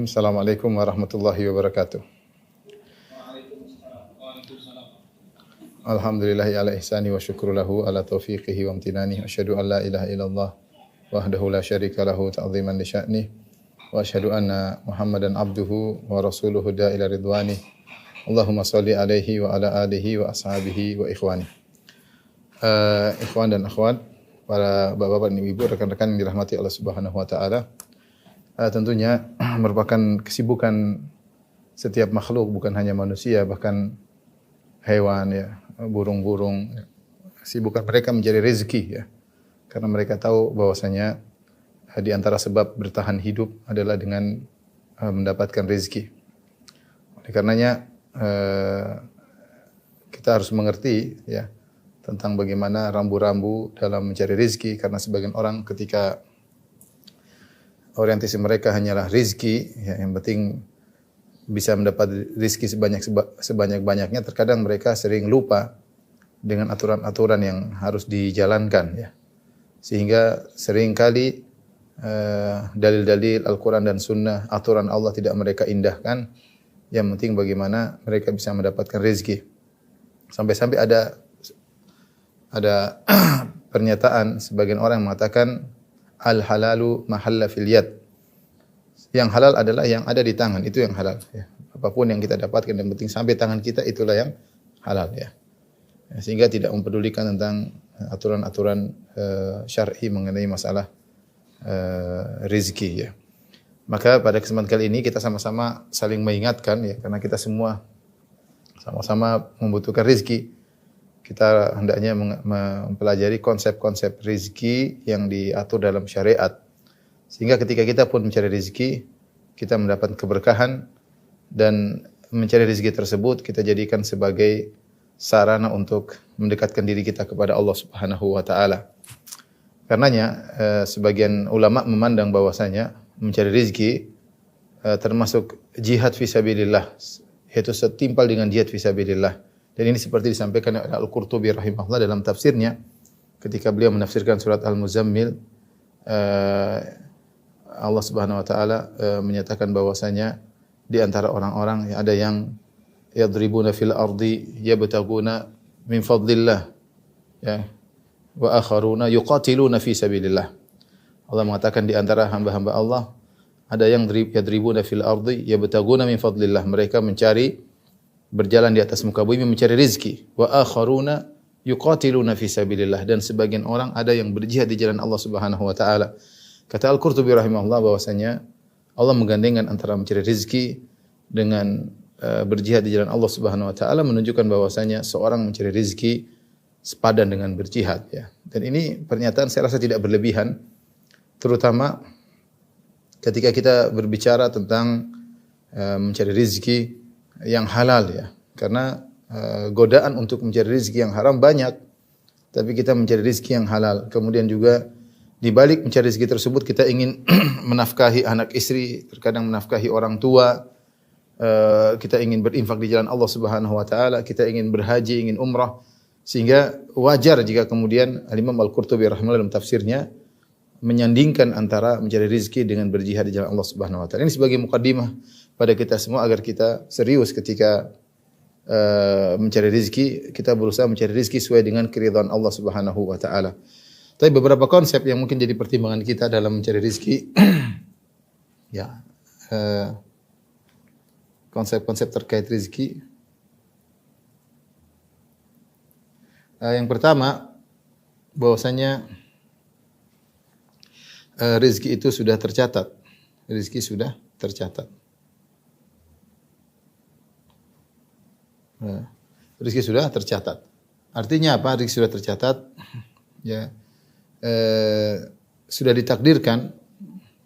Bismillahirrahmanirrahim. Assalamualaikum warahmatullahi wabarakatuh. Alhamdulillahi ala ihsani wa syukru lahu ala taufiqihi wa amtinani. Asyhadu an la ilaha illallah wahdahu la syarika lahu ta'ziman li sya'nih. Wa asyhadu anna Muhammadan abduhu wa rasuluhu da'ila ridwani. Allahumma salli alaihi wa ala alihi wa ashabihi wa ikhwani. Ikhwan dan akhwat, para bapak-bapak dan ibu, rekan-rekan yang dirahmati Allah Subhanahu wa taala. Tentunya merupakan kesibukan setiap makhluk, bukan hanya manusia, bahkan hewan ya, burung-burung. Sibukan mereka mencari rezeki ya. Karena mereka tahu bahwasanya di antara sebab bertahan hidup adalah dengan mendapatkan rezeki. Oleh karenanya kita harus mengerti ya tentang bagaimana rambu-rambu dalam mencari rezeki, karena sebagian orang ketika orientasi mereka hanyalah rezeki, ya, yang penting bisa mendapat rezeki sebanyak-banyaknya, terkadang mereka sering lupa dengan aturan-aturan yang harus dijalankan ya. Sehingga sering kali dalil-dalil Al-Qur'an dan Sunnah, aturan Allah tidak mereka indahkan. Yang penting bagaimana mereka bisa mendapatkan rezeki. Sampai-sampai ada pernyataan sebagian orang yang mengatakan al-halalu mahalla fil yad. Yang halal adalah yang ada di tangan, itu yang halal ya. Apapun yang kita dapatkan yang penting sampai tangan kita, itulah yang halal ya. Sehingga tidak mempedulikan tentang aturan-aturan syar'i mengenai masalah rezeki ya. Maka pada kesempatan kali ini kita sama-sama saling mengingatkan ya, karena kita semua sama-sama membutuhkan rezeki. Kita hendaknya mempelajari konsep-konsep rezeki yang diatur dalam syariat. Sehingga ketika kita pun mencari rezeki, kita mendapat keberkahan, dan mencari rezeki tersebut kita jadikan sebagai sarana untuk mendekatkan diri kita kepada Allah Subhanahu wa taala. Karenanya sebagian ulama memandang bahwasanya mencari rezeki termasuk jihad fisabilillah, yaitu setimpal dengan jihad fisabilillah. Dan ini seperti disampaikan oleh Al-Qurtubi rahimahullah dalam tafsirnya ketika beliau menafsirkan surat Al-Muzammil. Allah Subhanahu wa taala menyatakan bahwasanya di antara orang-orang ada yang yadribuna fil ardi yabtaguna min fadlillah ya, wa akharuna yuqatiluna fi sabilillah. Allah mengatakan di antara hamba-hamba Allah ada yang yadribuna fil ardi yabtaguna min fadlillah, mereka mencari, berjalan di atas muka bumi mencari rezeki. Wa akharuna yuqatiluna fi sabilillah, dan sebagian orang ada yang berjihad di jalan Allah Subhanahu wa taala. Kata Al-Qurtubi rahimahullah bahwasanya Allah menggandengkan antara mencari rezeki dengan berjihad di jalan Allah Subhanahu wa taala, menunjukkan bahwasanya seorang mencari rezeki sepadan dengan berjihad ya. Dan ini pernyataan saya rasa tidak berlebihan, terutama ketika kita berbicara tentang mencari rezeki yang halal ya. Karena godaan untuk mencari rezeki yang haram banyak, tapi kita mencari rezeki yang halal. Kemudian juga di balik mencari rezeki tersebut kita ingin menafkahi anak istri, terkadang menafkahi orang tua, kita ingin berinfak di jalan Allah Subhanahu wa taala, kita ingin berhaji, ingin umrah. Sehingga wajar jika kemudian Al-Imam Al-Qurtubi rahimahullah dalam tafsirnya menyandingkan antara mencari rezeki dengan berjihad di jalan Allah Subhanahu wa taala. Ini sebagai mukadimah pada kita semua agar kita serius ketika mencari rezeki, kita berusaha mencari rezeki sesuai dengan keridhaan Allah Subhanahu wa taala. Tapi beberapa konsep yang mungkin jadi pertimbangan kita dalam mencari rezeki ya, konsep-konsep terkait rezeki. Yang pertama, bahwasanya rezeki itu sudah tercatat. Rezeki sudah tercatat. Rezeki sudah tercatat. Artinya apa? Rezeki sudah tercatat. Ya, sudah ditakdirkan,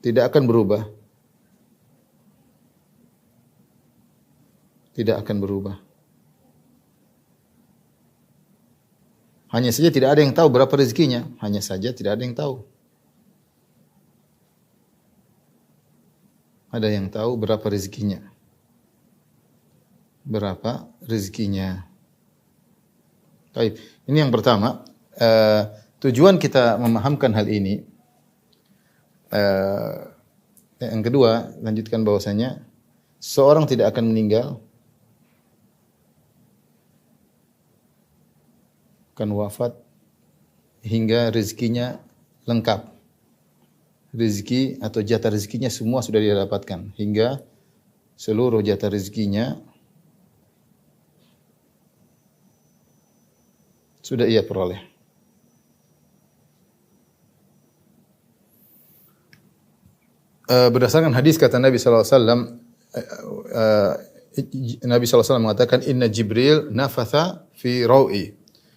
tidak akan berubah. Tidak akan berubah. Hanya saja tidak ada yang tahu berapa rezekinya. Hanya saja tidak ada yang tahu. Ada yang tahu berapa rezekinya. Berapa rezekinya. Baik, ini yang pertama. Tujuan kita memahamkan hal ini, Yang kedua, lanjutkan bahwasanya seorang tidak akan meninggal, akan wafat hingga rezekinya lengkap. Rezeki atau jatah rezekinya semua sudah dia dapatkan, hingga seluruh jatah rezekinya sudah ia peroleh. Berdasarkan hadis kata Nabi sallallahu alaihi wasallam, Nabi sallallahu alaihi wasallam mengatakan inna Jibril nafatha fi rawi.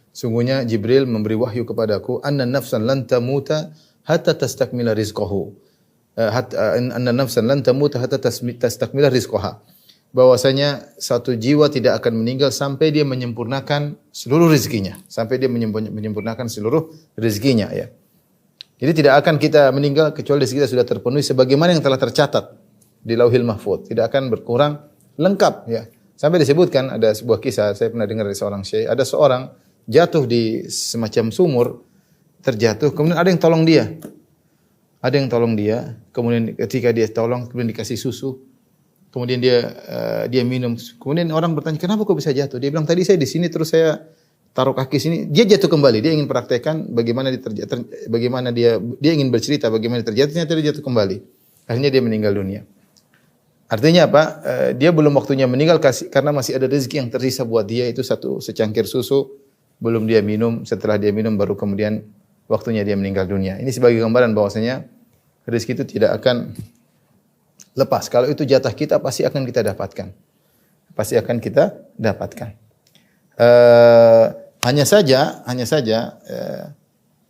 Sungguhnya Jibril memberi wahyu kepadaku anna nafsan lan tamuta hatta tastakmila rizqahu. Anna nafsan lan tamuta hatta tastakmila rizqaha. Bahwasanya satu jiwa tidak akan meninggal sampai dia menyempurnakan seluruh rezekinya, sampai dia menyempurnakan seluruh rezekinya ya. Jadi tidak akan kita meninggal kecuali rezeki kita sudah terpenuhi sebagaimana yang telah tercatat di Lauhil Mahfuz, tidak akan berkurang, lengkap ya. Sampai disebutkan ada sebuah kisah saya pernah dengar dari seorang syekh, ada seorang jatuh di semacam sumur, terjatuh, kemudian ada yang tolong dia. Ada yang tolong dia, kemudian ketika dia tolong, kemudian dikasih susu, kemudian dia minum. Kemudian orang bertanya, "Kenapa kok bisa jatuh?" Dia bilang, "Tadi saya di sini terus saya taruh kaki sini." Dia jatuh kembali. Dia ingin praktekkan bagaimana dia ingin bercerita bagaimana terjatuh, ternyata dia jatuh kembali. Akhirnya dia meninggal dunia. Artinya apa? Dia belum waktunya meninggal karena masih ada rezeki yang tersisa buat dia, itu satu secangkir susu belum dia minum, setelah dia minum baru kemudian waktunya dia meninggal dunia. Ini sebagai gambaran bahwasanya rezeki itu tidak akan lepas. Kalau itu jatah kita pasti akan kita dapatkan. Pasti akan kita dapatkan. Hanya saja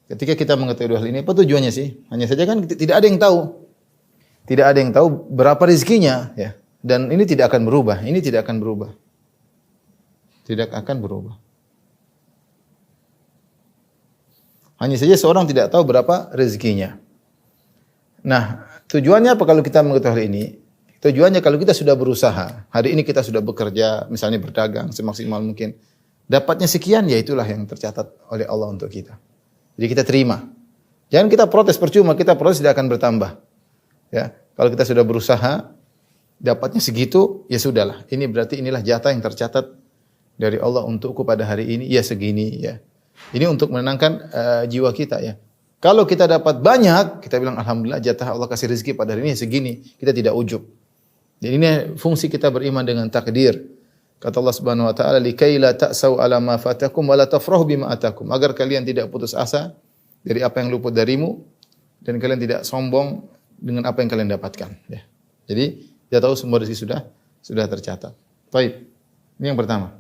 ketika kita mengetahui hal ini, apa tujuannya sih? Hanya saja kan tidak ada yang tahu. Tidak ada yang tahu berapa rezekinya ya. Dan ini tidak akan berubah. Ini tidak akan berubah. Tidak akan berubah. Hanya saja seorang tidak tahu berapa rezekinya. Nah, tujuannya apa kalau kita mengetahui hal ini? Tujuannya kalau kita sudah berusaha, hari ini kita sudah bekerja, misalnya berdagang semaksimal mungkin, dapatnya sekian, ya itulah yang tercatat oleh Allah untuk kita. Jadi kita terima. Jangan kita protes percuma, kita protes tidak akan bertambah. Ya, kalau kita sudah berusaha, dapatnya segitu, ya sudahlah. Ini berarti inilah jatah yang tercatat dari Allah untukku pada hari ini, ya segini ya. Ini untuk menenangkan jiwa kita ya. Kalau kita dapat banyak, kita bilang alhamdulillah jatah Allah kasih rezeki pada hari ini segini. Kita tidak ujub. Jadi ini fungsi kita beriman dengan takdir. Kata Allah Subhanahu wa taala, "Likai la ta'sau 'ala ma fatakum wa la tafrahu bima atakum." Agar kalian tidak putus asa dari apa yang luput darimu dan kalian tidak sombong dengan apa yang kalian dapatkan ya. Jadi dia tahu semua rezeki sudah tercatat. Baik. Ini yang pertama.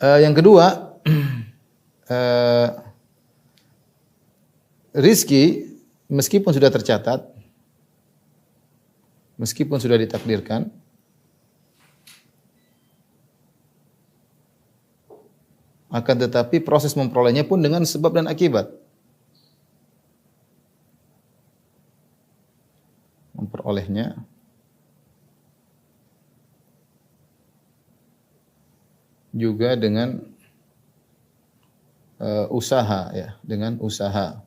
Yang kedua, rizki meskipun sudah tercatat, meskipun sudah ditakdirkan, akan tetapi proses memperolehnya pun dengan sebab dan akibat. Memperolehnya juga dengan usaha ya, dengan usaha.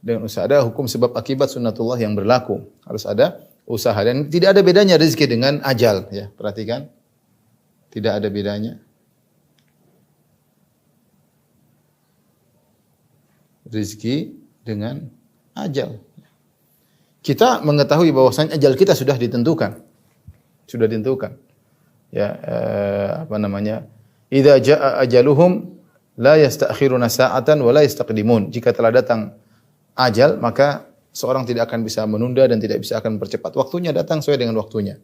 Dengan usaha ada hukum sebab akibat sunnatullah yang berlaku. Harus ada usaha dan tidak ada bedanya rezeki dengan ajal ya. Perhatikan. Tidak ada bedanya. Rezeki dengan ajal. Kita mengetahui bahwasanya ajal kita sudah ditentukan. Sudah ditentukan. Ya, apa namanya? Idza jaa ajaluhum la yasta'khiruna sa'atan wa la yastaqdimun. Jika telah datang ajal, maka seorang tidak akan bisa menunda dan tidak bisa akan mempercepat. Waktunya datang sesuai dengan waktunya.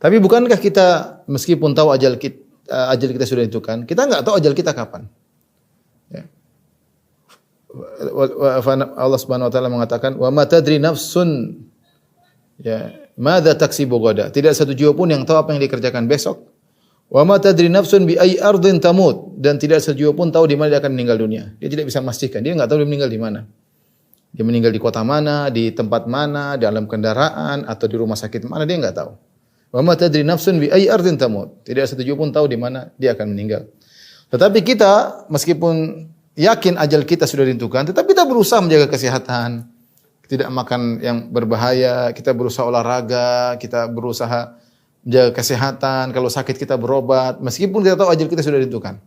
Tapi bukankah kita meskipun tahu ajal kita sudah ditentukan, kita enggak tahu ajal kita kapan. Ya. Allah Subhanahu wa taala mengatakan, "Wa ma tadri nafsun ya, madza taksibu ghada." Tidak satu jiwa pun yang tahu apa yang dikerjakan besok. Wa ma tadri nafsun bi ayyi ardhin tamut, dan tidak satu jiwa pun tahu di mana dia akan meninggal dunia. Dia tidak bisa memastikan, dia enggak tahu dia meninggal di mana. Dia meninggal di kota mana, di tempat mana, dalam kendaraan atau di rumah sakit mana, dia enggak tahu. Wa ma tadri nafsun bi ayyi ardhin tamut. Tidak satu jiwa pun tahu di mana dia akan meninggal. Tetapi kita meskipun yakin ajal kita sudah ditentukan, tetapi kita berusaha menjaga kesehatan. tidak makan yang berbahaya, kita berusaha olahraga, kita berusaha jaga kesehatan, kalau sakit kita berobat, meskipun kita tahu ajal kita sudah ditentukan.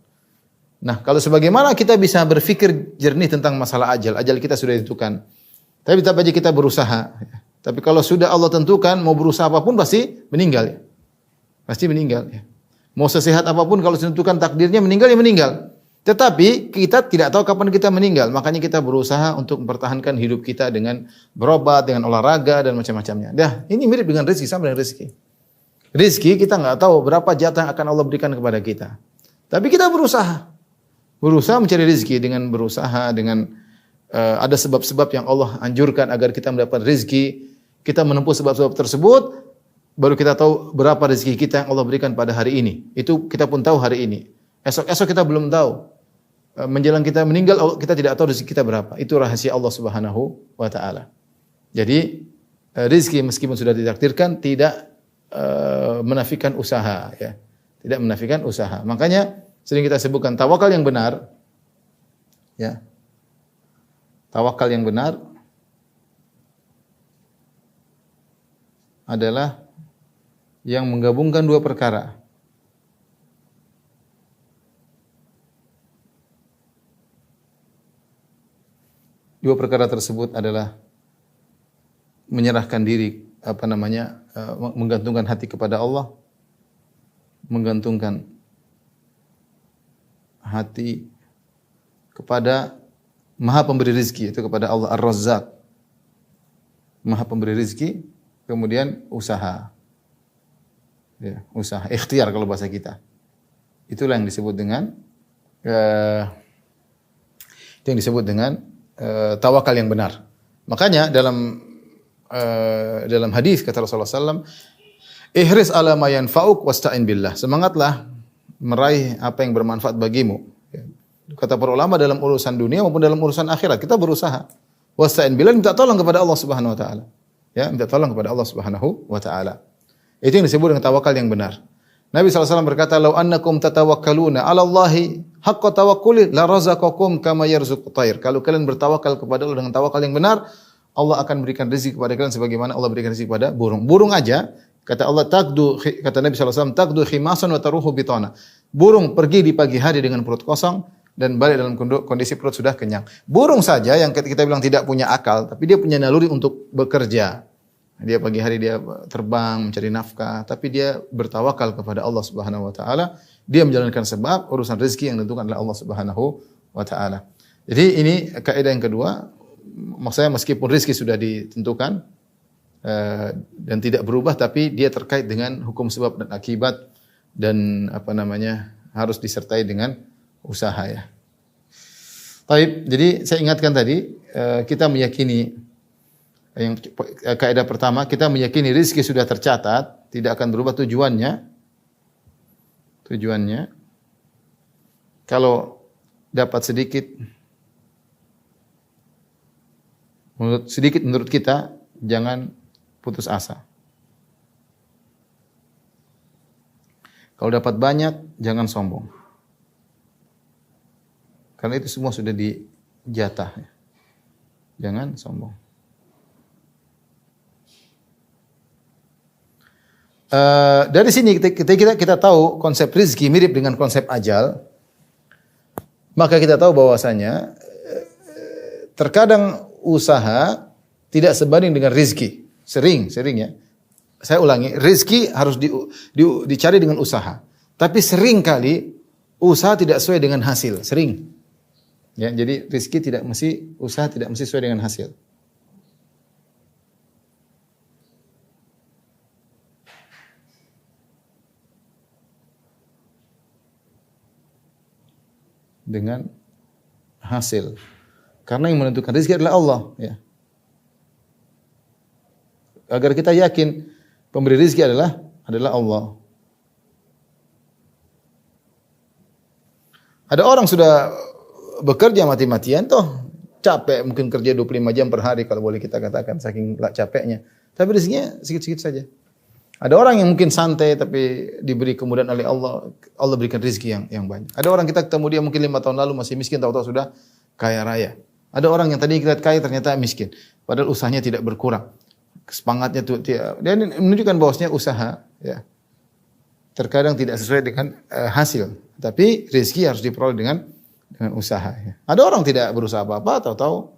Nah, kalau sebagaimana kita bisa berpikir jernih tentang masalah ajal kita sudah ditentukan. Tapi tetap aja kita berusaha. Tapi kalau sudah Allah tentukan, mau berusaha apapun pasti meninggal ya. Pasti meninggal ya. Mau sesehat apapun kalau ditentukan takdirnya meninggal ya meninggal. Tetapi kita tidak tahu kapan kita meninggal, makanya kita berusaha untuk mempertahankan hidup kita dengan berobat, dengan olahraga dan macam-macamnya. Dah, ini mirip dengan rezeki, sama dengan rezeki. Rezeki kita nggak tahu berapa jatah yang akan Allah berikan kepada kita. Tapi kita berusaha mencari rezeki dengan berusaha dengan ada sebab-sebab yang Allah anjurkan agar kita mendapat rezeki. Kita menempuh sebab-sebab tersebut, baru kita tahu berapa rezeki kita yang Allah berikan pada hari ini. Itu kita pun tahu hari ini. Esok-esok kita belum tahu. Menjelang kita meninggal kita tidak tahu rezeki kita berapa. Itu rahasia Allah Subhanahu wa taala. Jadi rezeki meskipun sudah ditakdirkan tidak menafikan usaha ya. Tidak menafikan usaha. Makanya sering kita sebutkan tawakal yang benar ya. Tawakal yang benar adalah yang menggabungkan dua perkara. Dua perkara tersebut adalah menyerahkan diri, menggantungkan hati kepada Allah, menggantungkan hati kepada Maha Pemberi Rizki, itu kepada Allah Ar-Razzaq. Maha Pemberi Rizki, kemudian usaha. Ya, usaha, ikhtiar kalau bahasa kita. Itulah yang disebut dengan tawakal yang benar. Makanya dalam hadis kata Rasulullah SAW, ihris ala ma yanfa'uk wasta'in billah. Semangatlah meraih apa yang bermanfaat bagimu. Kata para ulama dalam urusan dunia maupun dalam urusan akhirat kita berusaha. Wasta'in billah, minta tolong kepada Allah Subhanahu wa taala. Ya, minta tolong kepada Allah Subhanahu wa taala. Itu yang disebut dengan tawakal yang benar. Nabi SAW berkata, "Lau annakum tatawakkaluna 'ala Allahi haqqa tawakkuli la razaqakum kama yarzuqut tayr." Kalau kalian bertawakal kepada Allah dengan tawakal yang benar, Allah akan berikan rezeki kepada kalian sebagaimana Allah berikan rezeki kepada burung. Burung aja, kata Allah kata Nabi SAW, "Taqdu khimasan wa taruhu bitana." Burung pergi di pagi hari dengan perut kosong dan balik dalam kondisi perut sudah kenyang. Burung saja yang kita bilang tidak punya akal, tapi dia punya naluri untuk bekerja. Dia pagi hari dia terbang mencari nafkah, tapi dia bertawakal kepada Allah Subhanahu wa taala. Dia menjalankan sebab, urusan rezeki yang ditentukan oleh Allah Subhanahu wa taala. Jadi ini kaidah yang kedua. Maksudnya meskipun rezeki sudah ditentukan dan tidak berubah, tapi dia terkait dengan hukum sebab dan akibat dan harus disertai dengan usaha ya. Baik, jadi saya ingatkan tadi kita meyakini yang kaidah pertama, kita meyakini rezeki sudah tercatat, tidak akan berubah tujuannya. Tujuannya kalau dapat sedikit menurut kita, jangan putus asa. Kalau dapat banyak, jangan sombong. Karena itu semua sudah dijatah. Jangan sombong. Dari sini kita tahu konsep rezeki mirip dengan konsep ajal. Maka kita tahu bahwasanya terkadang usaha tidak sebanding dengan rezeki. Sering ya. Saya ulangi, rezeki harus dicari dengan usaha. Tapi sering kali usaha tidak sesuai dengan hasil, sering. Ya, jadi usaha tidak mesti sesuai dengan hasil. Dengan hasil. Karena yang menentukan rezeki adalah Allah, ya. Agar kita yakin pemberi rezeki adalah Allah. Ada orang sudah bekerja mati-matian toh, capek mungkin kerja 25 jam per hari kalau boleh kita katakan saking capeknya. Tapi rezekinya sikit-sikit saja. Ada orang yang mungkin santai tapi diberi kemudahan oleh Allah, Allah berikan rezeki yang banyak. Ada orang kita ketemu dia mungkin 5 tahun lalu masih miskin, tahu-tahu sudah kaya raya. Ada orang yang tadi kita lihat kaya ternyata miskin. padahal usahanya tidak berkurang. Semangatnya tuh dia menunjukkan bahwasanya usaha ya terkadang tidak sesuai dengan hasil, tapi rezeki harus diperoleh dengan usaha ya. Ada orang tidak berusaha apa-apa, tahu-tahu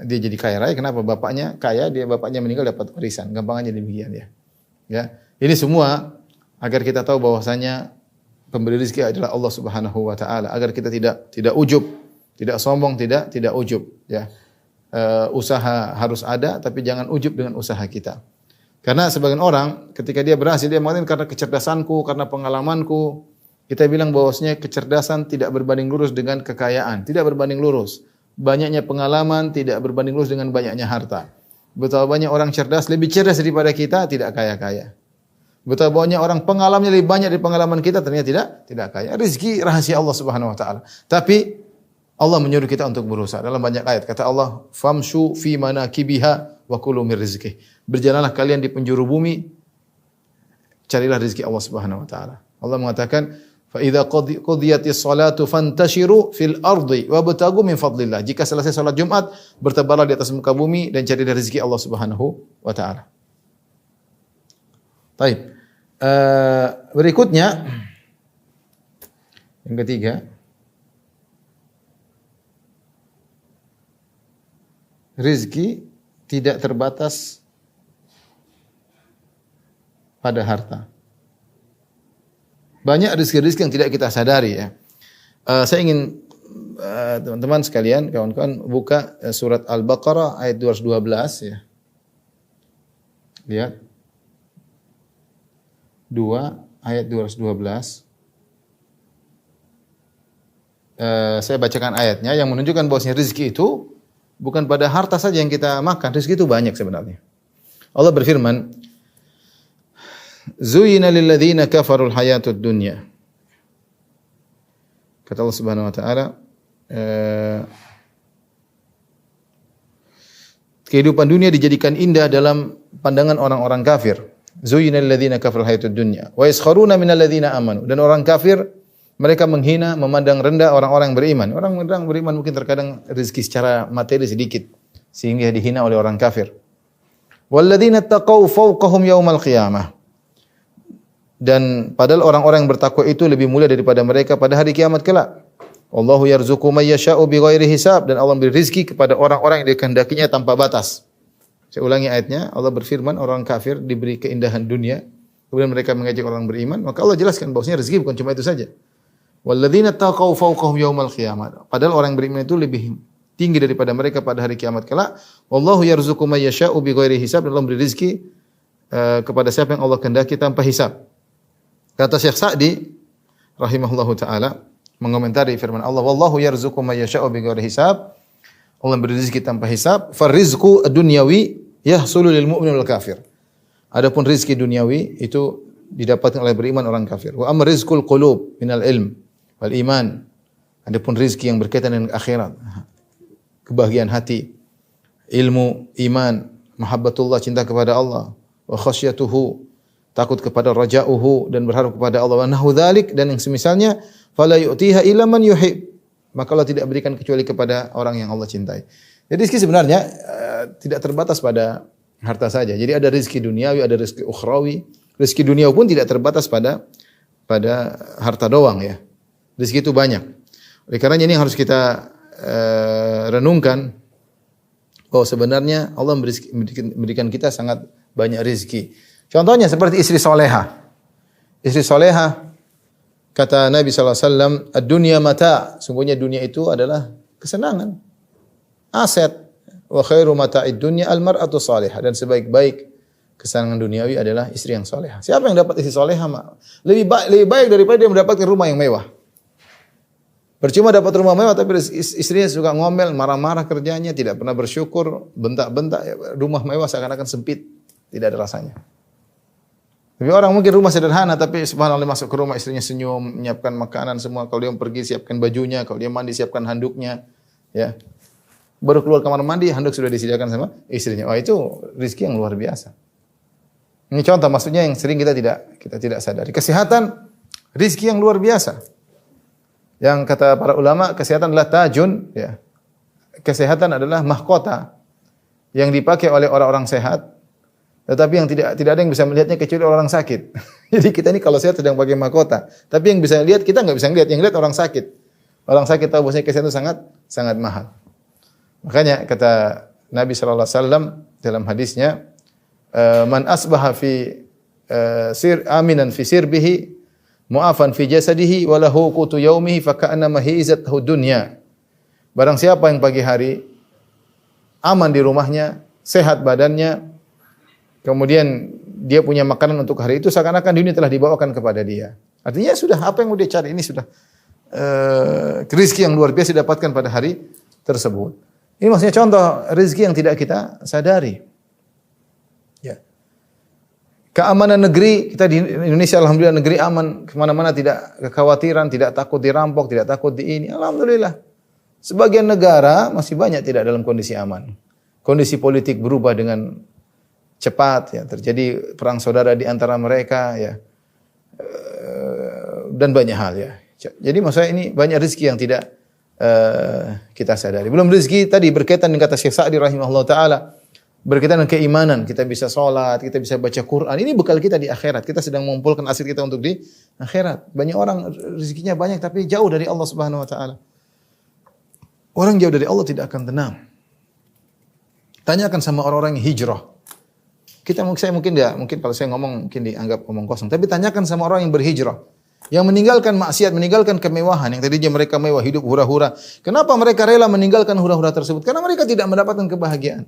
dia jadi kaya raya. Kenapa? Bapaknya kaya, bapaknya meninggal dapat warisan. Gampang aja demikian ya. Ya. Ini semua agar kita tahu bahwasanya pemberi rezeki adalah Allah Subhanahu wa taala, agar kita tidak ujub, tidak sombong, tidak ujub ya. Usaha harus ada tapi jangan ujub dengan usaha kita. Karena sebagian orang ketika dia berhasil dia mengatakan karena kecerdasanku, karena pengalamanku. Kita bilang bahwasanya kecerdasan tidak berbanding lurus dengan kekayaan, tidak berbanding lurus. Banyaknya pengalaman tidak berbanding lurus dengan banyaknya harta. Betapa banyak orang cerdas, lebih cerdas daripada kita, tidak kaya-kaya. Betapa banyak orang pengalamannya lebih banyak dari pengalaman kita, ternyata tidak kaya. Rezeki rahasia Allah Subhanahu wa taala. Tapi Allah menyuruh kita untuk berusaha. Dalam banyak ayat kata Allah, "Famshu fi manakibiha wa kulu min rizqih." Berjalanlah kalian di penjuru bumi, carilah rezeki Allah Subhanahu wa taala. Allah mengatakan, fa idza qudiyatis salatu fantashiru fil ardi wabtagu min fadlillah. Jika selesai salat Jumat, bertebaranlah di atas muka bumi dan carilah rezeki Allah Subhanahu wa taala. Baik. Berikutnya yang ketiga, rezeki tidak terbatas pada harta. Banyak rezeki-rezeki yang tidak kita sadari ya. Saya ingin teman-teman sekalian, kawan-kawan buka surat Al-Baqarah ayat 212 ya. Lihat. 2 ayat 212. Saya bacakan ayatnya yang menunjukkan bahwasanya rezeki itu bukan pada harta saja yang kita makan, rezeki itu banyak sebenarnya. Allah berfirman, Zuyina lilladzina kafarul hayatud dunya. Kata Allah Subhanahu wa taala, kehidupan dunia dijadikan indah dalam pandangan orang-orang kafir. Zuyina lilladzina kafarul hayatud dunya wa yaskharuna minal ladzina amanu. Dan orang kafir mereka menghina, memandang rendah orang-orang yang beriman. Orang beriman mungkin terkadang rezeki secara materi sedikit sehingga dihina oleh orang kafir. Walladzina taqaw fawqahum yaumal qiyamah. Dan padahal orang-orang yang bertakwa itu lebih mulia daripada mereka pada hari kiamat kelak. Allahu yarzuqu may yasha'u bighairi hisab, dan Allah memberi rezeki kepada orang-orang yang dikehendakinya tanpa batas. Saya ulangi ayatnya, Allah berfirman orang kafir diberi keindahan dunia, kemudian mereka mengajak orang beriman, maka Allah jelaskan bahwasanya rezeki bukan cuma itu saja. Walladzina taqaw fawqahum yaumal qiyamah. Padahal orang yang beriman itu lebih tinggi daripada mereka pada hari kiamat kelak. Wallahu yarzuqu may yasha'u bighairi hisab, dan Allah memberi rezeki kepada siapa yang Allah kehendaki tanpa hisab. Kata Syekh Sa'di rahimahullahu taala mengomentari firman Allah, wallahu yarzuqu may yasha'u bighairi hisab. Allah memberi rezeki tanpa hisab. Farizqu ad-dunyawi yahsulu lil mu'min wal kafir. Adapun rezeki duniawi itu didapatkan oleh beriman orang kafir. Wa amma rizqul qulub minal ilm wal iman. Adapun rezeki yang berkaitan dengan akhirat, kebahagiaan hati, ilmu, iman, mahabbatullah, cinta kepada Allah, wa khasyatuhu, takut kepada raja'uhu, dan berharap kepada Allah, wa nahu dzalik, dan yang semisalnya, fala yu'tiha illa man yuhib, maka Allah tidak berikan kecuali kepada orang yang Allah cintai. Jadi rezeki sebenarnya tidak terbatas pada harta saja. Jadi ada rezeki duniawi, ada rezeki ukhrawi. Rezeki dunia pun tidak terbatas pada harta doang ya. Rezeki itu banyak. Oleh karenanya ini harus kita renungkan bahwa sebenarnya Allah memberikan kita sangat banyak rezeki. Contohnya seperti istri soleha. Istri soleha, kata Nabi SAW, ad-dunya mata', sungguhnya dunia itu adalah kesenangan, aset. Wa khairu mata'id dunya al-mar'atu salihah, dan sebaik-baik kesenangan duniawi adalah istri yang soleha. Siapa yang dapat istri soleha? Lebih baik daripada dia mendapatkan rumah yang mewah. Percuma dapat rumah mewah tapi istrinya suka ngomel, marah-marah kerjanya, tidak pernah bersyukur, bentak-bentak, rumah mewah seakan-akan sempit, tidak ada rasanya. Tapi orang mungkin rumah sederhana tapi subhanallah masuk ke rumah istrinya senyum, menyiapkan makanan semua, kalau dia pergi siapkan bajunya, kalau dia mandi siapkan handuknya, ya. Baru keluar kamar mandi, handuk sudah disediakan sama istrinya. Wah, itu rezeki yang luar biasa. Ini contoh maksudnya yang sering kita tidak sadari. Kesehatan rezeki yang luar biasa. Yang kata para ulama, kesehatan adalah tajun, ya. Kesehatan adalah mahkota yang dipakai oleh orang-orang sehat, tetapi yang tidak ada yang bisa melihatnya kecuali orang sakit. Jadi kita ini kalau sehat sedang pakai mahkota, tapi yang bisa lihat kita nggak bisa lihat, yang lihat orang sakit. Orang sakit tahu bahwasanya kesehatan itu sangat mahal. Makanya kata Nabi sallallahu alaihi wasallam dalam hadisnya, man asbaha fi aminan fi sirbihi mu'afan fi jasadihi wa lahu qutu yaumihi fa ka'annama hizathu dunya. Barang siapa yang pagi hari aman di rumahnya, sehat badannya, kemudian dia punya makanan untuk hari itu, seakan-akan dunia telah dibawakan kepada dia. Artinya sudah apa yang mau dia cari ini sudah rezeki yang luar biasa didapatkan pada hari tersebut. Ini maksudnya contoh rezeki yang tidak kita sadari. Ya. Keamanan negeri, kita di Indonesia alhamdulillah negeri aman, kemana-mana tidak kekhawatiran, tidak takut dirampok, tidak takut di ini. Alhamdulillah. Sebagian negara masih banyak tidak dalam kondisi aman. Kondisi politik berubah dengan cepat, ya, terjadi perang saudara di antara mereka, ya, dan banyak hal, ya. Jadi maksudnya ini banyak rezeki yang tidak kita sadari. Belum rezeki tadi berkaitan dengan kata Syekh Sa'di rahimahullah taala, berkaitan dengan keimanan, kita bisa sholat, kita bisa baca Quran. Ini bekal kita di akhirat. Kita sedang mengumpulkan aset kita untuk di akhirat. Banyak orang rezekinya banyak tapi jauh dari Allah Subhanahu wa taala. Orang jauh dari Allah tidak akan tenang. Tanyakan sama orang-orang yang hijrah. Saya mungkin kalau saya ngomong mungkin dianggap omong kosong. Tapi tanyakan sama orang yang berhijrah, yang meninggalkan maksiat, meninggalkan kemewahan, yang tadinya mereka mewah, hidup hura-hura. Kenapa mereka rela meninggalkan hura-hura tersebut? Karena mereka tidak mendapatkan kebahagiaan.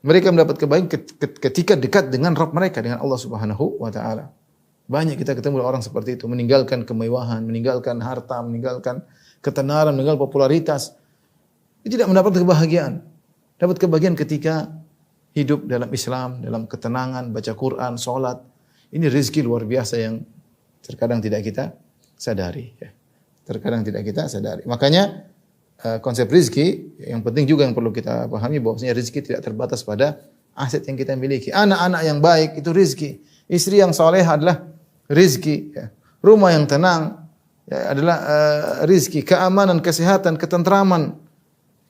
Mereka mendapat kebahagiaan ketika dekat dengan Rabb mereka, dengan Allah Subhanahu wa taala. Banyak kita ketemu orang seperti itu, meninggalkan kemewahan, meninggalkan harta, meninggalkan ketenaran, meninggalkan popularitas. Dia tidak mendapat kebahagiaan. Dapat kebahagiaan ketika hidup dalam Islam, dalam ketenangan, baca Quran, sholat. Ini rezeki luar biasa yang terkadang tidak kita sadari. Terkadang tidak kita sadari. Makanya konsep rezeki yang penting juga yang perlu kita pahami bahwasanya rezeki tidak terbatas pada aset yang kita miliki. Anak-anak yang baik itu rezeki. Istri yang salehah adalah rezeki. Rumah yang tenang adalah rezeki. Keamanan, kesehatan, ketentraman,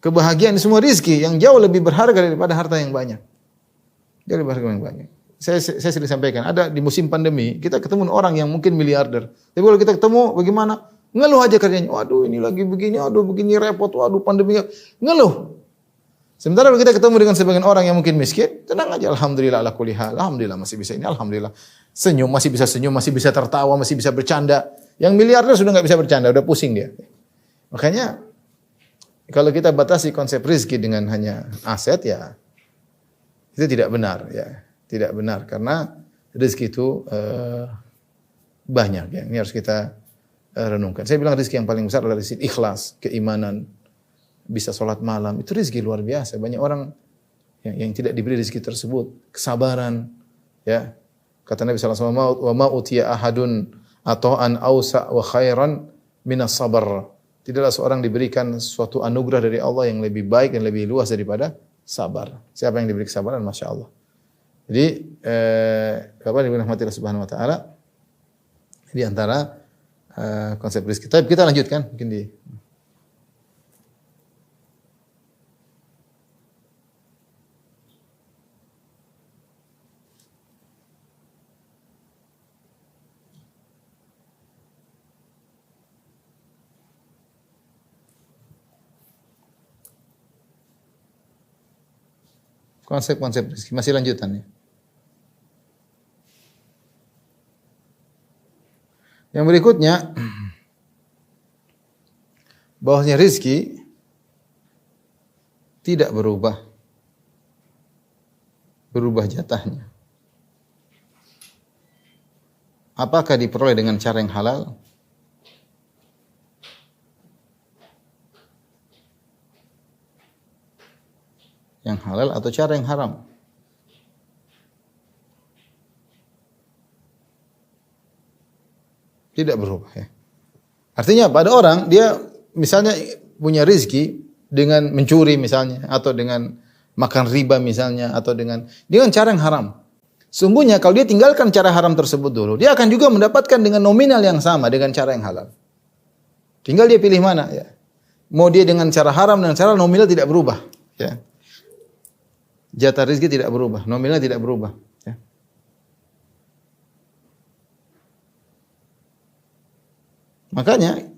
kebahagiaan ini semua rezeki yang jauh lebih berharga daripada harta yang banyak. Jauh lebih berharga yang banyak. Saya sering sampaikan, ada di musim pandemi, kita ketemu orang yang mungkin miliarder. Tapi kalau kita ketemu, bagaimana? Ngeluh aja kerjanya. Waduh, ini lagi begini, waduh begini repot, waduh pandemi. Ngeluh. Sementara kita ketemu dengan sebagian orang yang mungkin miskin, tenang aja, alhamdulillah ala kulli hal. Alhamdulillah masih bisa ini, alhamdulillah. Senyum, masih bisa tertawa, masih bisa bercanda. Yang miliarder sudah enggak bisa bercanda, udah pusing dia. Makanya kalau kita batasi konsep rezeki dengan hanya aset, ya itu tidak benar, ya. Tidak benar karena rezeki itu banyak, ya. Ini harus kita renungkan. Saya bilang rezeki yang paling besar adalah rezeki ikhlas, keimanan, bisa sholat malam. Itu rezeki luar biasa. Banyak orang yang tidak diberi rezeki tersebut, kesabaran, ya. Kata Nabi sallallahu alaihi wasallam, "Wa ma utiya ahadun ata'an awsa wa khairan minas sabr." Tidaklah seorang diberikan suatu anugerah dari Allah yang lebih baik dan lebih luas daripada sabar. Siapa yang diberi kesabaran, Masya Allah. Jadi, Bapak Ibu rahmati Allah Subhanahu wa taala, di antara konsep rezeki. Tapi kita lanjutkan mungkin di konsep-konsep rezeki. Masih lanjutan, ya. Yang berikutnya, bahwasanya rezeki tidak berubah jatahnya. Apakah diperoleh dengan cara yang halal? Yang halal atau cara yang haram? Tidak berubah, ya. Artinya pada orang dia misalnya punya rezeki dengan mencuri misalnya, atau dengan makan riba misalnya, atau dengan cara yang haram. Sungguhnya kalau dia tinggalkan cara haram tersebut dulu, dia akan juga mendapatkan dengan nominal yang sama dengan cara yang halal. Tinggal dia pilih mana, ya. Mau dia dengan cara haram dan cara nominal tidak berubah, ya. Jatah rezeki tidak berubah, nominalnya tidak berubah. Ya. Makanya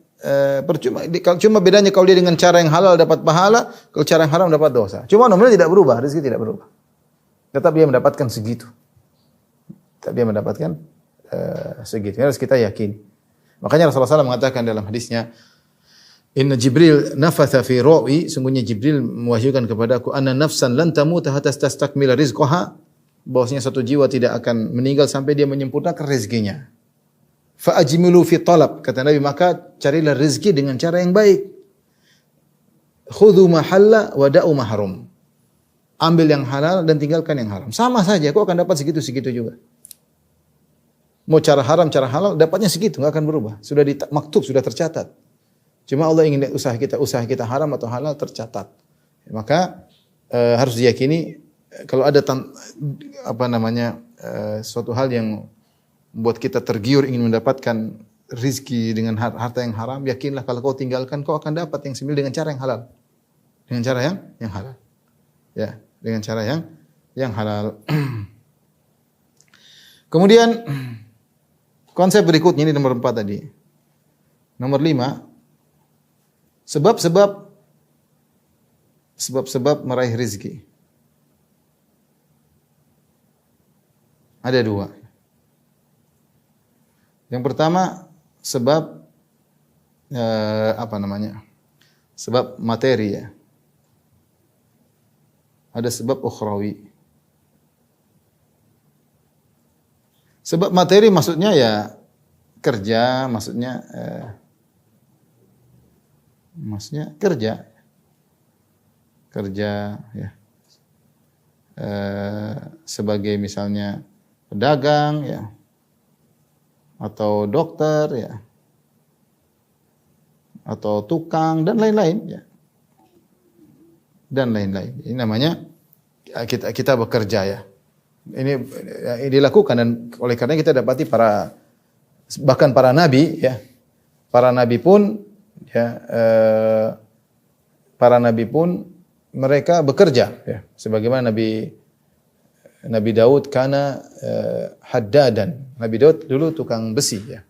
percuma. Cuma bedanya kalau dia dengan cara yang halal dapat pahala, kalau cara yang haram dapat dosa. Cuma nominalnya tidak berubah, rezeki tidak berubah. Tetap dia mendapatkan segitu. Tetap dia mendapatkan segitu. Harus kita yakini. Makanya Rasulullah SAW mengatakan dalam hadisnya, Inna Jibril nafatha fi ru'i, sungguhnya Jibril mewahyukan kepadaku, anna nafsan lan tamuta hatta tastakmila rizqaha, bahwasanya satu jiwa tidak akan meninggal sampai dia menyempurnakan rezekinya. Fa ajmilu fi talab, kata Nabi, maka carilah rezeki dengan cara yang baik. Khudhu ma halla wa da'u ma haram. Ambil yang halal dan tinggalkan yang haram. Sama saja, kau akan dapat segitu-segitu juga. Mau cara haram, cara halal, dapatnya segitu, enggak akan berubah. Sudah maktub, sudah tercatat. Cuma Allah ingin usaha kita haram atau halal tercatat. Maka harus diyakini kalau ada suatu hal yang membuat kita tergiur ingin mendapatkan rizki dengan harta yang haram, yakinlah kalau kau tinggalkan kau akan dapat yang semil dengan cara yang halal. Dengan cara yang halal. Ya, dengan cara yang halal. Kemudian konsep berikutnya ini nomor 4 tadi. Nomor 5, sebab meraih rezeki. Ada 2. Yang pertama sebab sebab materi ya. Ada sebab ukhrawi. Sebab materi maksudnya ya kerja, maksudnya kerja ya. Sebagai misalnya pedagang ya. Atau dokter ya. Atau tukang dan lain-lain ya. Dan lain-lain. Ini namanya kita bekerja ya. Ini dilakukan dan oleh karena kita dapati bahkan para nabi ya. Para nabi pun mereka bekerja ya. Sebagaimana Nabi Daud kana haddadan. Nabi Daud dulu tukang besi ya.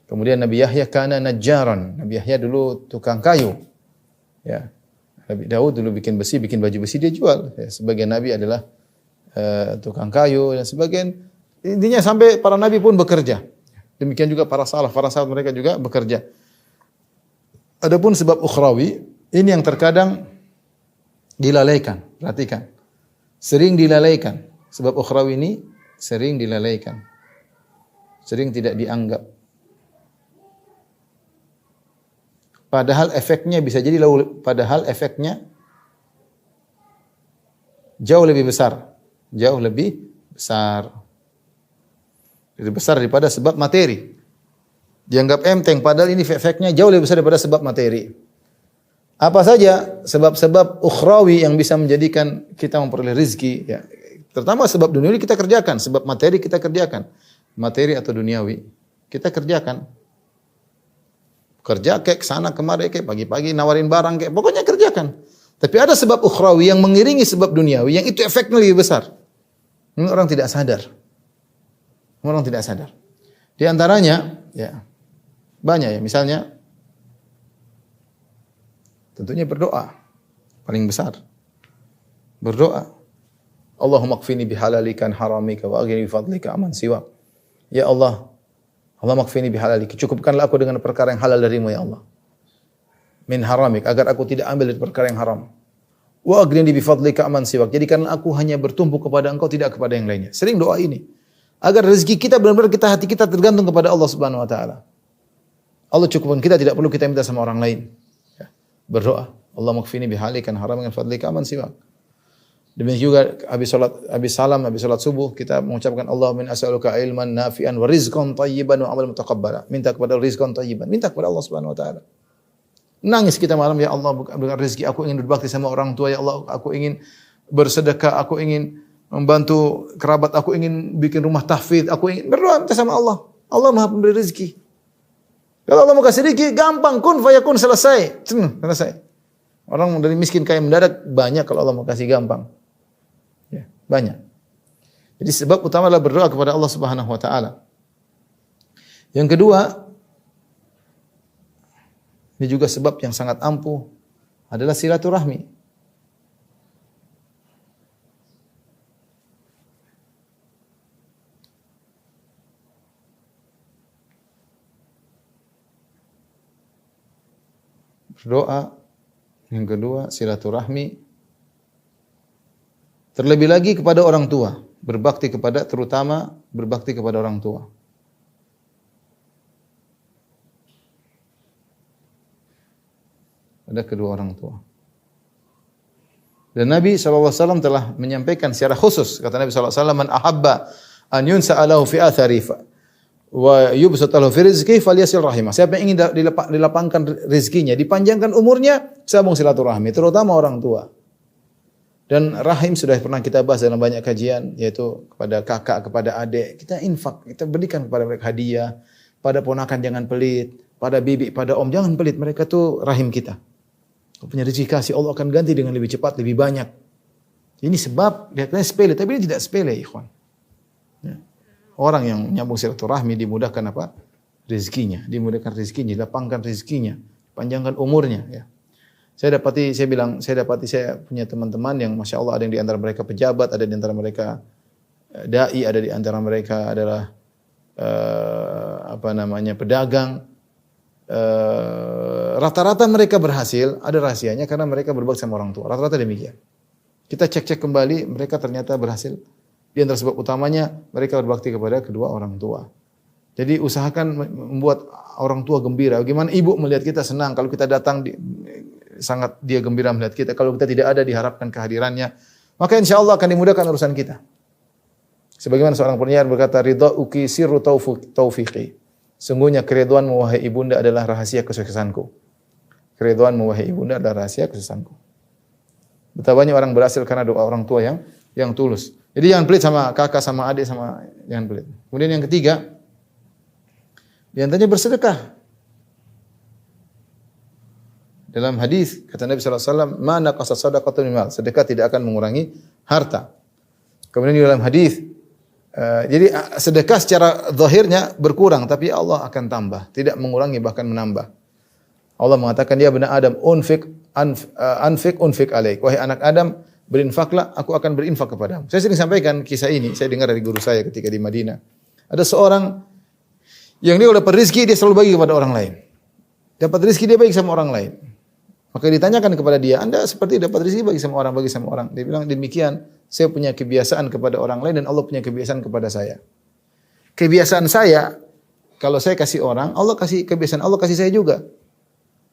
Kemudian Nabi Yahya kana najjaran. Nabi Yahya dulu tukang kayu. Ya. Nabi Daud dulu bikin baju besi dia jual. Ya. Sebagian nabi adalah tukang kayu dan sebagian intinya sampai para nabi pun bekerja. Demikian juga para salaf mereka juga bekerja. Adapun sebab ukhrawi ini yang terkadang dilalaikan. Perhatikan. Sering dilalaikan. Sebab ukhrawi ini sering dilalaikan. Sering tidak dianggap. Padahal efeknya jauh lebih besar. Jauh lebih besar. Lebih besar daripada sebab materi. Dianggap enteng padahal ini efeknya jauh lebih besar daripada sebab materi. Apa saja sebab-sebab ukhrawi yang bisa menjadikan kita memperoleh rezeki ya. Terutama sebab duniawi kita kerjakan, sebab materi kita kerjakan. Materi atau duniawi kita kerjakan. Kerja kayak kesana kemari kayak pagi-pagi nawarin barang kayak pokoknya kerjakan. Tapi ada sebab ukhrawi yang mengiringi sebab duniawi yang itu efeknya lebih besar. Ini orang tidak sadar. Orang tidak sadar. Di antaranya ya banyak ya, misalnya tentunya berdoa paling besar. Berdoa. Allahumma qfini bihalalika an haramika wa aghnini bifadlika amman siwak. Ya Allah, Allahumma qfini bihalalika, cukupkanlah aku dengan perkara yang halal darimu ya Allah. Min haramik, agar aku tidak ambil dari perkara yang haram. Wa aghnini bifadlika amman siwak, jadikanlah aku hanya bertumpu kepada Engkau tidak kepada yang lainnya. Sering doa ini. Agar rezeki kita benar-benar hati kita tergantung kepada Allah Subhanahu wa taala. Allah cukupkan kita, tidak perlu kita minta sama orang lain. Ya. Berdoa, Allahumma qfini bihalika an haramika bifadlika amman siwak. Demikian juga habis salat subuh kita mengucapkan Allahumma inni as'aluka ilman nafi'an wa rizqan thayyiban wa amalan mutaqabbala. Minta kepada rizqan thayyiban, minta kepada Allah Subhanahu wa taala. Nangis kita malam, ya Allah dengan rezeki aku ingin berbakti sama orang tua, ya Allah aku ingin bersedekah, aku ingin membantu kerabat, aku ingin bikin rumah tahfidz, aku ingin berdoa minta sama Allah. Allah Maha Pemberi rezeki. Kalau Allah mau kasih rezeki gampang, kun fayakun, selesai. Selesai. Orang dari miskin kaya mendadak banyak kalau Allah mau kasih gampang. Banyak. Jadi sebab utama adalah berdoa kepada Allah Subhanahu wa taala. Yang kedua, ini juga sebab yang sangat ampuh adalah silaturahmi. Berdoa. Yang kedua, silaturahmi. Terlebih lagi kepada orang tua, terutama berbakti kepada orang tua. Ada kedua orang tua. Dan Nabi SAW telah menyampaikan secara khusus, kata Nabi SAW, man ahabba an yunsa'alahu fi athari wa yubsatalahu fi rizqihi falyasil rahimah. Siapa yang ingin dilapangkan rezekinya, dipanjangkan umurnya, sambung silaturahmi, terutama orang tua. Dan rahim sudah pernah kita bahas dalam banyak kajian, yaitu kepada kakak, kepada adik. Kita infak, kita berikan kepada mereka hadiah. Pada ponakan jangan pelit, pada bibi, pada om jangan pelit. Mereka tuh rahim kita. Kalau punya rezeki kasih, Allah akan ganti dengan lebih cepat, lebih banyak. Ini sebab, lihatnya sepele, tapi ini tidak sepele, ikhwan. Ya. Orang yang nyambung silaturahmi dimudahkan apa? Rezekinya, dimudahkan rezekinya, dilapangkan rezekinya, panjangkan umurnya. Ya. Saya punya teman-teman yang Masya Allah ada yang di antara mereka pejabat, ada di antara mereka dai, ada di antara mereka adalah pedagang. Rata-rata mereka berhasil, ada rahasianya karena mereka berbakti sama orang tua. Rata-rata demikian. Kita cek-cek kembali, mereka ternyata berhasil. Di antara sebab utamanya mereka berbakti kepada kedua orang tua. Jadi usahakan membuat orang tua gembira. Bagaimana ibu melihat kita senang kalau kita datang, sangat dia gembira melihat kita. Kalau kita tidak ada, diharapkan kehadirannya. Maka insya Allah akan dimudahkan urusan kita. Sebagaimana seorang penyair berkata, ridha'uki sirru taufiqi. Sungguhnya keridhaanmu wahai ibunda adalah rahasia kesuksesanku. Keridhaanmu wahai ibunda adalah rahasia kesuksesanku. Betapa banyak orang berhasil karena doa orang tua yang tulus. Jadi jangan pelit sama kakak, sama adik, jangan pelit. Kemudian yang ketiga, di antaranya bersedekah. Dalam hadis kata Nabi sallallahu alaihi wasallam, "Ma naqasa shadaqatun min mal." Sedekah tidak akan mengurangi harta. Kemudian di dalam hadis, jadi sedekah secara zahirnya berkurang, tapi Allah akan tambah, tidak mengurangi bahkan menambah. Allah mengatakan, "Ya bani Adam, unfik alaik." Wahai anak Adam, berinfaklah, aku akan berinfak kepadamu. Saya sering sampaikan kisah ini, saya dengar dari guru saya ketika di Madinah. Ada seorang yang dia dapat rezeki, dia selalu bagi kepada orang lain. Dapat rezeki dia bagi sama orang lain. Maka ditanyakan kepada dia, Anda seperti dapat rezeki bagi sama orang. Dia bilang, demikian, saya punya kebiasaan kepada orang lain dan Allah punya kebiasaan kepada saya. Kebiasaan saya, kalau saya kasih orang, Allah kasih kebiasaan Allah kasih saya juga.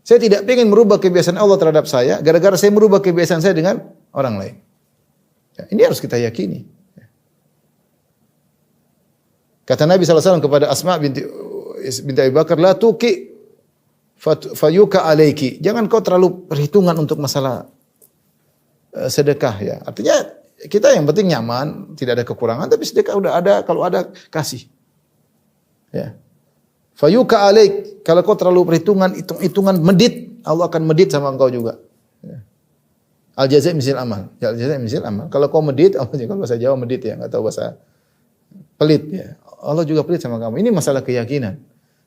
Saya tidak ingin merubah kebiasaan Allah terhadap saya, gara-gara saya merubah kebiasaan saya dengan orang lain. Ya, ini harus kita yakini. Kata Nabi SAW kepada Asma binti Abi Bakar, la tuki fayuka alaiki. Jangan kau terlalu perhitungan untuk masalah sedekah ya. Artinya kita yang penting nyaman, tidak ada kekurangan, tapi sedekah udah ada, kalau ada kasih. Ya. Fayuka alaik. Kalau kau terlalu perhitungan, hitung-hitungan medit, Allah akan medit sama engkau juga. Ya. Al jazaa' misil amal. Ya, al jazaa' misil amal. Kalau kau medit, Allah juga bahasa Jawa medit ya, enggak tahu bahasa pelit ya. Allah juga pelit sama kamu. Ini masalah keyakinan.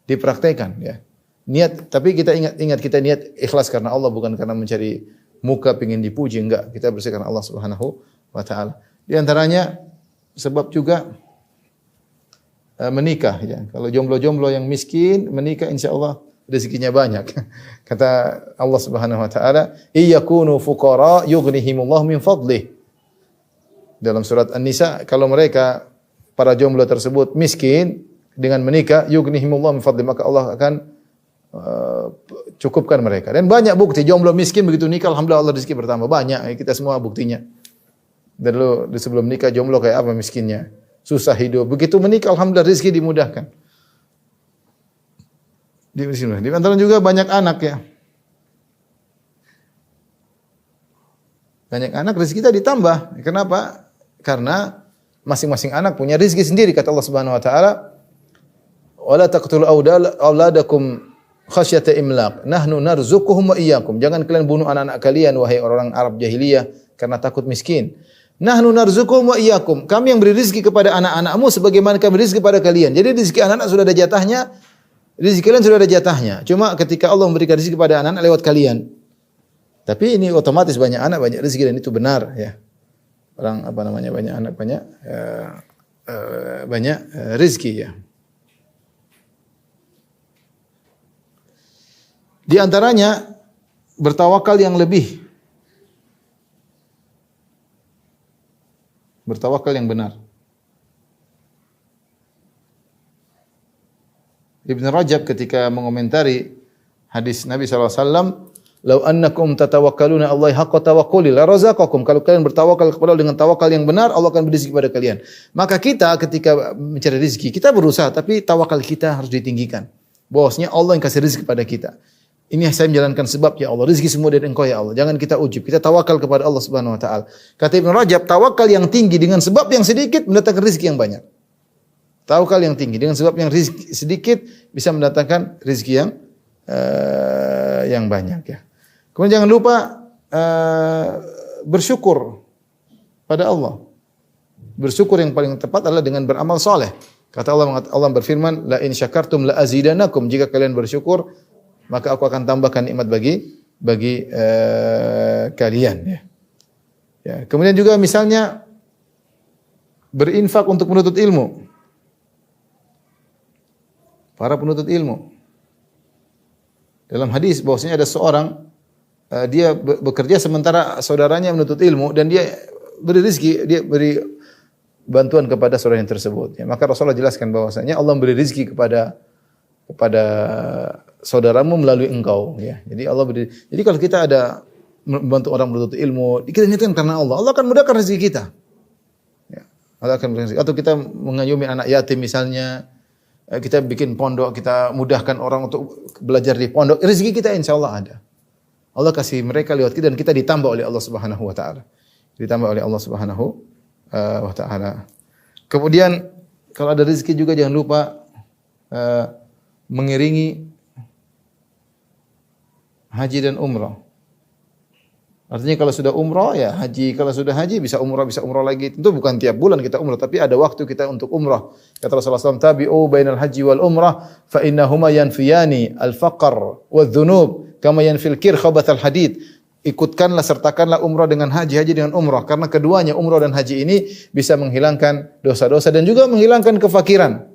Dipraktekan ya. Niat, tapi kita ingat kita niat ikhlas karena Allah, bukan karena mencari muka pengin dipuji, enggak. Kita bersih karena Allah Subhanahu wa taala. Di antaranya sebab juga menikah ya. Kalau jomblo-jomblo yang miskin menikah, insyaallah rezekinya banyak. Kata Allah Subhanahu wa taala, "Iyakunu fuqara yughnihimullahu min fadlih." Dalam surat An-Nisa, kalau mereka para jomblo tersebut miskin dengan menikah, yughnihimullahu min fadlih, maka Allah akan cukupkan mereka. Dan banyak bukti jomblo miskin begitu nikah, alhamdulillah Allah rezeki bertambah. Banyak, kita semua buktinya. Dulu sebelum nikah jomblo kayak apa miskinnya? Susah hidup. Begitu menikah, alhamdulillah rezeki dimudahkan. Di antara juga banyak anak ya. Banyak anak, rezeki kita ditambah. Kenapa? Karena masing-masing anak punya rezeki sendiri, kata Allah Subhanahu wa taala. Wala taqtulu auladakum khasyata imlaq. Nahnu narzuquhum wa iyyakum. Jangan kalian bunuh anak-anak kalian wahai orang Arab jahiliyah karena takut miskin. Nahnu narzuqukum wa iyyakum. Kami yang beri rezeki kepada anak-anakmu sebagaimana kami beri rezeki kepada kalian. Jadi rezeki anak-anak sudah ada jatahnya, rezeki kalian sudah ada jatahnya. Cuma ketika Allah memberikan rezeki kepada anak-anak lewat kalian. Tapi ini otomatis banyak anak banyak rezeki dan itu benar ya. Orang banyak anak banyak rezeki ya. Di antaranya bertawakal yang lebih. Bertawakal yang benar. Ibn Rajab ketika mengomentari hadis Nabi SAW, "Lau annakum tatawakkaluna Allahi haqqa tawakkuli la razaqakum." Kalau kalian bertawakal kepada Allah dengan tawakal yang benar, Allah akan beri rezeki kepada kalian. Maka kita ketika mencari rezeki, kita berusaha tapi tawakal kita harus ditinggikan. Bahwasanya Allah yang kasih rezeki kepada kita. Ini yang saya menjalankan sebab ya Allah. Rezeki semua dari Engkau ya Allah. Jangan kita ujub. Kita tawakal kepada Allah Subhanahu wa taala. Kata Ibnu Rajab, tawakal yang tinggi dengan sebab yang sedikit mendatangkan rezeki yang banyak. Tawakal yang tinggi dengan sebab yang rezeki sedikit bisa mendatangkan rezeki yang banyak ya. Kemudian jangan lupa bersyukur pada Allah. Bersyukur yang paling tepat adalah dengan beramal soleh. Kata Allah berfirman, la in syakartum la azidanakum. Jika kalian bersyukur, maka aku akan tambahkan nikmat bagi kalian ya. Ya, kemudian juga misalnya berinfak untuk menuntut ilmu. Para penuntut ilmu. Dalam hadis bahwasanya ada seorang dia bekerja sementara saudaranya menuntut ilmu dan dia beri rezeki, dia beri bantuan kepada saudaranya tersebut. Ya, maka Rasulullah jelaskan bahwasanya Allah memberi rezeki kepada saudaramu melalui engkau ya. Jadi kalau kita ada membantu orang menuntut ilmu, kita niatkan karena Allah. Allah akan mudahkan rezeki kita. Ya. Allah akan mudahkan rezeki. Atau kita mengayomi anak yatim misalnya, kita bikin pondok, kita mudahkan orang untuk belajar di pondok, rezeki kita insyaallah ada. Allah kasih mereka lewat kita dan kita ditambah oleh Allah Subhanahu wa taala. Ditambah oleh Allah Subhanahu wa taala. Kemudian kalau ada rezeki juga jangan lupa mengiringi haji dan umrah. Artinya kalau sudah umrah ya haji, kalau sudah haji bisa umrah lagi. Tentu bukan tiap bulan kita umrah, tapi ada waktu kita untuk umrah. Kata Rasulullah SAW, tabi'u bainal haji wal umrah fa innahuma yanfiyani al-faqr wadh-dhunub kama yanfil kir khabathal hadid. Ikutkanlah, sertakanlah umrah dengan haji, haji dengan umrah. Karena keduanya umrah dan haji ini bisa menghilangkan dosa-dosa dan juga menghilangkan kefakiran.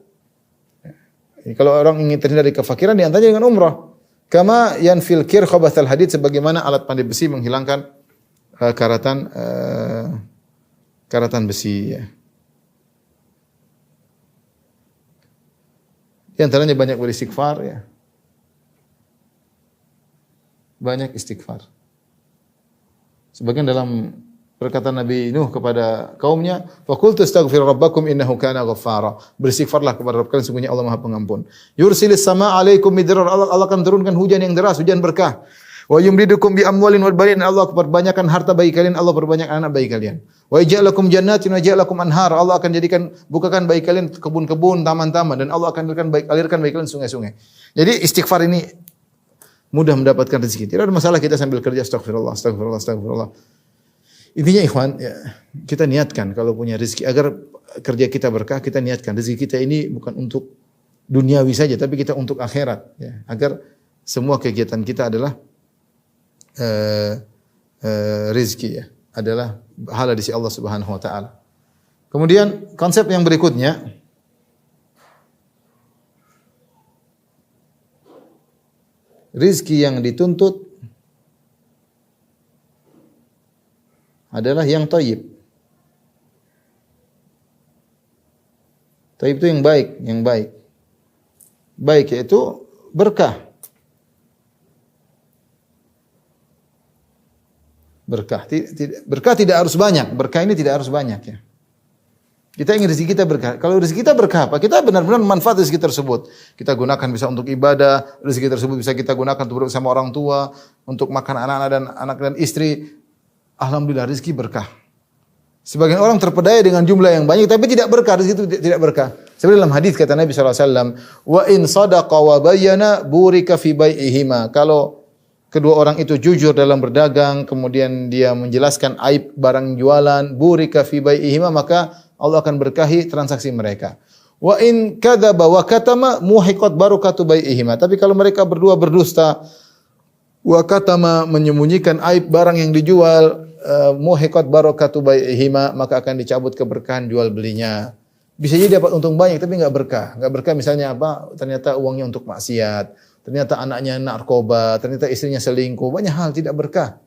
Kalau orang ingin terhindar dari kefakiran, diantaranya dengan umrah. Kama yanfil kir khabathal hadid, sebagaimana alat pandai besi menghilangkan karatan besi. Ya. Di antaranya banyak beristighfar. Ya. Banyak istighfar. Sebagian dalam perkataan Nabi Nuh kepada kaumnya, faqultu astaghfiru rabbakum innahu kana ghaffara. Beristighfarlah kepada Rabb kalian, sungguhnya Allah Maha Pengampun. Yursilis samaa 'alaikum midrar. Allah akan turunkan hujan yang deras, hujan berkah. Wa yumdidukum bi amwalin wal banin. Allah perbanyakan harta bagi kalian, Allah perbanyak anak bagi kalian. Wa yaj'alakum jannatin wa yaj'alakum anhar. Allah akan bukakan bagi kalian kebun-kebun, taman-taman, dan Allah akan alirkan bagi kalian sungai-sungai. Jadi istighfar ini mudah mendapatkan rezeki. Tidak ada masalah kita sambil kerja astagfirullah. Intinya ikhwan, ya, kita niatkan kalau punya rezeki agar kerja kita berkah, kita niatkan rezeki kita ini bukan untuk duniawi saja, tapi kita untuk akhirat, ya, agar semua kegiatan kita adalah rezeki, ya, adalah pahala di sisi Allah Subhanahu wa taala. Kemudian konsep yang berikutnya, rizki yang dituntut adalah yang thayyib. Thayyib itu yang baik. Baik yaitu berkah. Berkah tidak harus banyak. Berkah ini tidak harus banyak, ya. Kita ingin rezeki kita berkah. Kalau rezeki kita berkah apa? Kita benar-benar manfaat rezeki tersebut. Kita gunakan bisa untuk ibadah, rezeki tersebut bisa kita gunakan untuk bersama orang tua, untuk makan anak dan istri. Alhamdulillah rezeki berkah. Sebagian orang terpedaya dengan jumlah yang banyak tapi tidak berkah, rezeki itu tidak berkah. Seperti dalam hadis kata Nabi sallallahu alaihi wasallam, "Wa in sadaqa wa bayyana burika fi bai'ihima." Kalau kedua orang itu jujur dalam berdagang, kemudian dia menjelaskan aib barang jualan, burika fi bai'ihima, maka Allah akan berkahi transaksi mereka. Wa in kadzaba wa katama muhiqat barakatu bai'ihima. Tapi kalau mereka berdua berdusta, wa katama menyembunyikan aib barang yang dijual, muhiqat barakatu bai'ihima, maka akan dicabut keberkahan jual belinya. Bisa jadi dapat untung banyak tapi enggak berkah. Enggak berkah misalnya apa? Ternyata uangnya untuk maksiat, ternyata anaknya narkoba, ternyata istrinya selingkuh, banyak hal tidak berkah.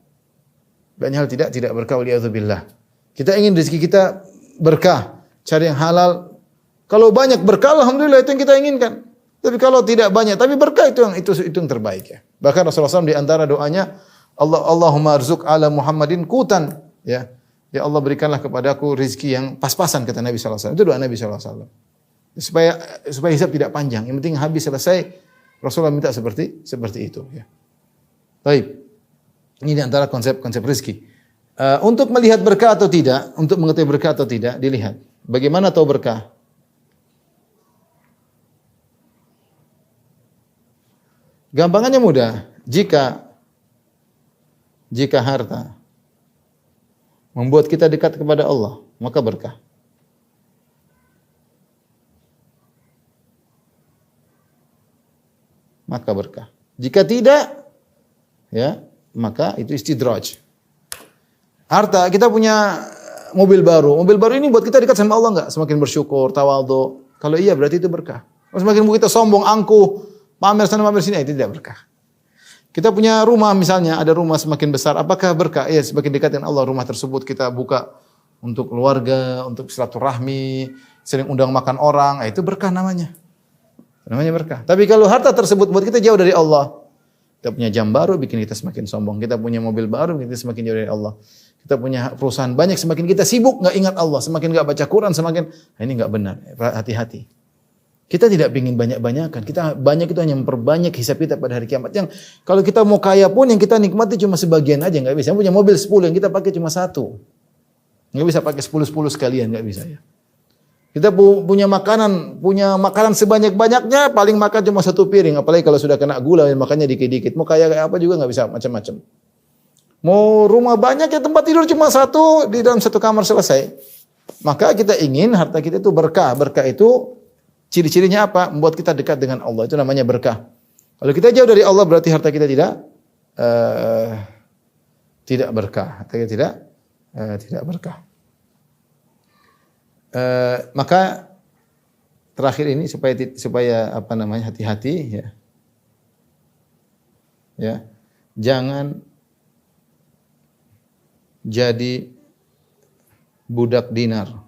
Banyak hal tidak berkah, waliyadzubillah. Kita ingin rezeki kita berkah, cari yang halal. Kalau banyak berkah, alhamdulillah itu yang kita inginkan. Tapi kalau tidak banyak, tapi berkah itu yang terbaik ya. Bahkan Rasulullah SAW di antara doanya, Allahumma arzuq ala Muhammadin kutan, ya. Ya Allah berikanlah kepadaku rezeki yang pas-pasan, kata Nabi SAW. Itu doa Nabi SAW. Supaya hisab tidak panjang. Yang penting habis selesai. Rasulullah minta seperti itu. Ya. Baik. Ini di antara konsep rezeki. Untuk melihat berkah atau tidak, untuk mengetahui berkah atau tidak, dilihat. Bagaimana tahu berkah? Gampangannya mudah. Jika harta membuat kita dekat kepada Allah, maka berkah. Maka berkah. Jika tidak, ya, maka itu istidraj. Harta, kita punya mobil baru. Mobil baru ini buat kita dekat sama Allah enggak? Semakin bersyukur, tawadhu. Kalau iya berarti itu berkah. Kalau semakin kita sombong, angkuh, pamer sana pamer sini, itu tidak berkah. Kita punya rumah misalnya, ada rumah semakin besar, apakah berkah? Ya, semakin dekat dengan Allah, rumah tersebut kita buka untuk keluarga, untuk silaturahmi, sering undang makan orang, itu berkah namanya. Namanya berkah. Tapi kalau harta tersebut buat kita jauh dari Allah, kita punya jam baru bikin kita semakin sombong, kita punya mobil baru bikin kita semakin jauh dari Allah. Kita punya perusahaan banyak, semakin kita sibuk enggak ingat Allah, semakin enggak baca Quran, semakin ini enggak benar. Hati-hati. Kita tidak ingin banyak-banyakan. Kita banyak itu hanya memperbanyak hisab kita pada hari kiamat. Yang kalau kita mau kaya pun yang kita nikmati cuma sebagian aja, enggak bisa. Yang punya mobil 10 yang kita pakai cuma 1. Enggak bisa pakai 10 sekalian, enggak bisa ya. Kita punya makanan sebanyak-banyaknya, paling makan cuma 1 piring, apalagi kalau sudah kena gula makannya dikit-dikit. Mau kaya kayak apa juga enggak bisa, macam-macam. Mau rumah banyak ya tempat tidur cuma 1 di dalam 1 kamar selesai. Maka kita ingin harta kita itu berkah. Berkah itu ciri-cirinya apa? Membuat kita dekat dengan Allah. Itu namanya berkah. Kalau kita jauh dari Allah berarti harta kita tidak berkah. Harta kita tidak berkah. Maka terakhir ini supaya apa namanya hati-hati ya. Ya. Jangan jadi budak dinar.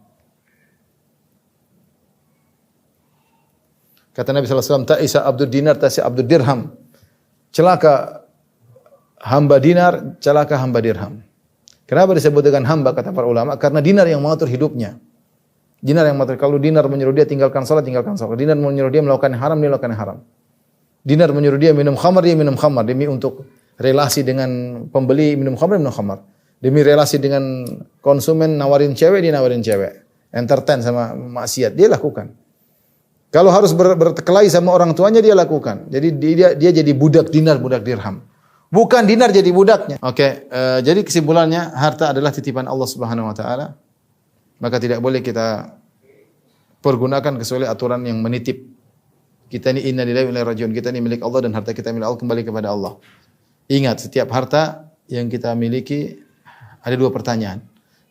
Kata Nabi SAW, ta'isa abdud dinar, ta'isa abdud dirham. Celaka hamba dinar, celaka hamba dirham. Kenapa disebut dengan hamba, kata para ulama? Karena dinar yang mengatur hidupnya. Dinar yang mengatur. Kalau dinar menyuruh dia tinggalkan salat, tinggalkan salat. Dinar menyuruh dia melakukan yang haram, dia melakukan yang haram. Dinar menyuruh dia minum khamar, dia minum khamar. Demi untuk relasi dengan pembeli, minum khamar, minum khamar. Demi relasi dengan konsumen, nawarin cewek, dia nawarin cewek. Entertain sama maksiat, dia lakukan. Kalau harus berkelahi sama orang tuanya dia lakukan. Jadi dia jadi budak dinar, budak dirham. Bukan dinar jadi budaknya. Oke, jadi kesimpulannya harta adalah titipan Allah Subhanahu wa taala. Maka tidak boleh kita pergunakan kecuali aturan yang menitip. Kita ini inna lillahi wa inna ilaihi raji'un. Kita ini milik Allah dan harta kita milik Allah, kembali kepada Allah. Ingat, setiap harta yang kita miliki ada 2 pertanyaan.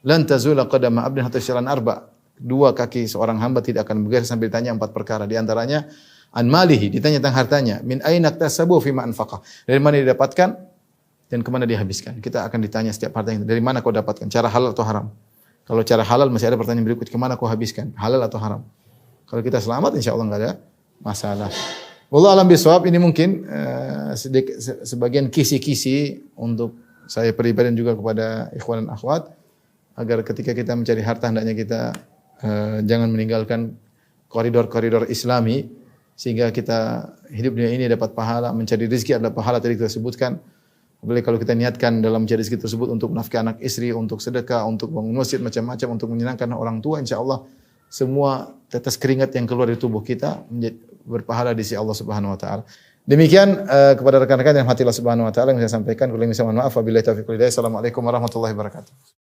Lan tazula qadama abdin hatta yas'ala arba'. 2 kaki seorang hamba tidak akan bergeser sampai ditanya 4 perkara. Di antaranya an malihi, ditanya tentang hartanya. Min aina iktasabu fi ma anfaqa. Dari mana didapatkan dan kemana dihabiskan. Kita akan ditanya setiap harta itu. Dari mana kau dapatkan? Cara halal atau haram? Kalau cara halal masih ada pertanyaan berikut, kemana kau habiskan? Halal atau haram? Kalau kita selamat insya Allah enggak ada masalah. Wallahu alam bisawab. Ini mungkin sebagian kisi-kisi untuk saya pribadi dan juga kepada ikhwan dan akhwat agar ketika kita mencari harta hendaknya kita jangan meninggalkan koridor-koridor Islami sehingga kita hidup dunia ini dapat pahala, mencari rezeki adalah pahala tadi kita sebutkan. Apalagi kalau kita niatkan dalam mencari rezeki tersebut untuk menafkahi anak istri, untuk sedekah, untuk bangun masjid macam-macam, untuk menyenangkan orang tua, insyaallah semua tetes keringat yang keluar dari tubuh kita berpahala di sisi Allah Subhanahu wa taala. Demikian kepada rekan-rekan yang hati Allah Subhanahu wa taala yang saya sampaikan. Kalau misalnya mohon maaf, wabillahi taufiq wal hidayah. Assalamualaikum warahmatullahi wabarakatuh.